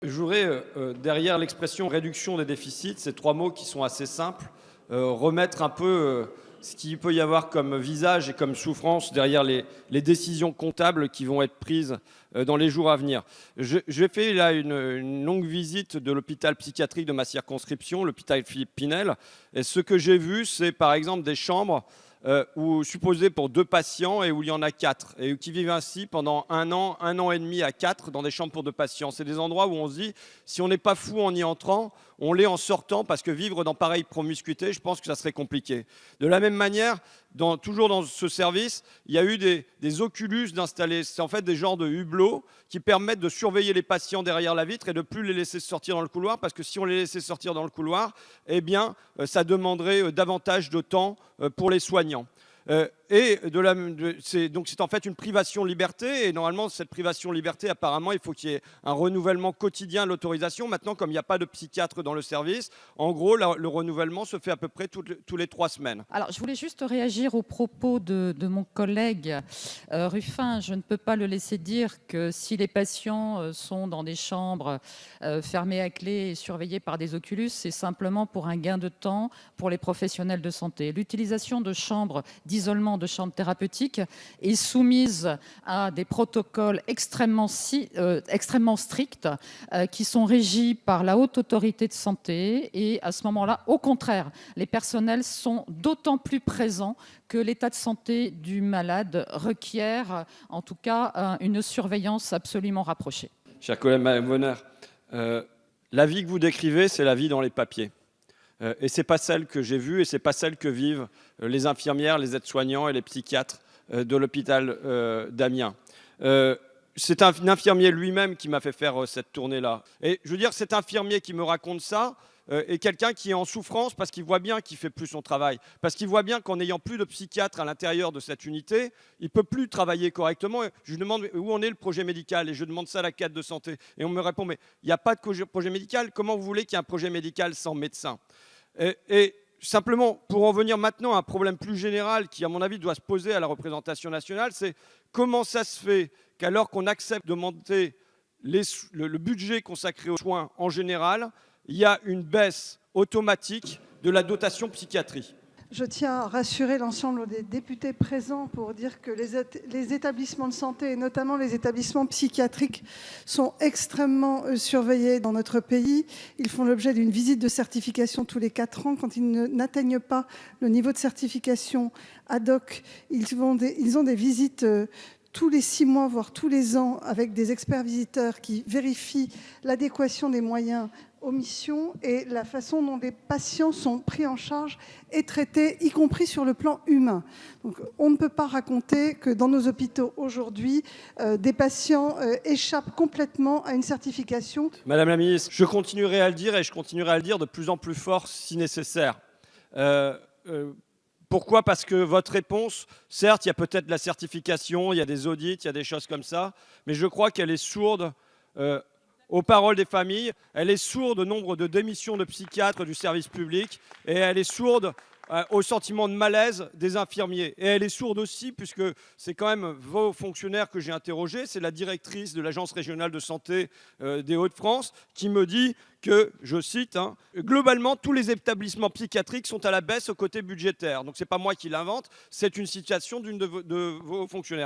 Je voudrais, derrière l'expression réduction des déficits, ces trois mots qui sont assez simples, remettre un peu ce qu'il peut y avoir comme visage et comme souffrance derrière les décisions comptables qui vont être prises dans les jours à venir. J'ai fait là une longue visite de l'hôpital psychiatrique de ma circonscription, l'hôpital Philippe Pinel. Et ce que j'ai vu, c'est par exemple des chambres supposées pour 2 patients et où il y en a 4 et qui vivent ainsi pendant un an et demi à 4 dans des chambres pour 2 patients. C'est des endroits où on se dit, si on n'est pas fou en y entrant, on l'est en sortant, parce que vivre dans pareille promiscuité, je pense que ça serait compliqué. De la même manière, toujours dans ce service, il y a eu des oculus d'installer. C'est en fait des genres de hublots qui permettent de surveiller les patients derrière la vitre et de ne plus les laisser sortir dans le couloir, parce que si on les laissait sortir dans le couloir, eh bien, ça demanderait davantage de temps pour les soignants. Donc c'est en fait une privation de liberté, et normalement cette privation de liberté, apparemment il faut qu'il y ait un renouvellement quotidien de l'autorisation. Maintenant, comme il n'y a pas de psychiatre dans le service, en gros le renouvellement se fait à peu près tous les 3 semaines. Alors, je voulais juste réagir aux propos de mon collègue Ruffin. Je ne peux pas le laisser dire que si les patients sont dans des chambres fermées à clé et surveillées par des oculus, c'est simplement pour un gain de temps pour les professionnels de santé. L'utilisation de chambres d'isolement, de chambres thérapeutiques, est soumise à des protocoles extrêmement stricts qui sont régis par la Haute Autorité de Santé. Et à ce moment-là, au contraire, les personnels sont d'autant plus présents que l'état de santé du malade requiert, en tout cas, une surveillance absolument rapprochée. Chers collègues, Madame Bonner, la vie que vous décrivez, c'est la vie dans les papiers. Et ce n'est pas celle que j'ai vue, et ce n'est pas celle que vivent les infirmières, les aides-soignants et les psychiatres de l'hôpital d'Amiens. C'est un infirmier lui-même qui m'a fait faire cette tournée-là. Et je veux dire, cet infirmier qui me raconte ça est quelqu'un qui est en souffrance parce qu'il voit bien qu'il ne fait plus son travail. Parce qu'il voit bien qu'en n'ayant plus de psychiatre à l'intérieur de cette unité, il ne peut plus travailler correctement. Je lui demande où en est le projet médical, et je demande ça à la cadre de santé. Et on me répond, mais il n'y a pas de projet médical. Comment vous voulez qu'il y ait un projet médical sans médecin ? Et simplement, pour en venir maintenant à un problème plus général qui, à mon avis, doit se poser à la représentation nationale, c'est comment ça se fait qu'alors qu'on accepte d'augmenter le budget consacré aux soins en général, il y a une baisse automatique de la dotation psychiatrie. Je tiens à rassurer l'ensemble des députés présents pour dire que les établissements de santé, et notamment les établissements psychiatriques, sont extrêmement surveillés dans notre pays. Ils font l'objet d'une visite de certification tous les 4 ans. Quand ils n'atteignent pas le niveau de certification ad hoc, ils ont des visites tous les 6 mois, voire tous les ans, avec des experts visiteurs qui vérifient l'adéquation des moyens aux missions et la façon dont des patients sont pris en charge et traités, y compris sur le plan humain. Donc, on ne peut pas raconter que dans nos hôpitaux aujourd'hui, des patients échappent complètement à une certification. Madame la ministre, je continuerai à le dire, et je continuerai à le dire de plus en plus fort si nécessaire. Pourquoi ? Parce que votre réponse, certes, il y a peut-être la certification, il y a des audits, il y a des choses comme ça, mais je crois qu'elle est sourde aux paroles des familles, elle est sourde au nombre de démissions de psychiatres du service public, et elle est sourde au sentiment de malaise des infirmiers. Et elle est sourde aussi, puisque c'est quand même vos fonctionnaires que j'ai interrogés, c'est la directrice de l'Agence régionale de santé des Hauts-de-France qui me dit que, je cite, globalement, tous les établissements psychiatriques sont à la baisse au côté budgétaire. Donc ce n'est pas moi qui l'invente, c'est une citation d'une de vos fonctionnaires.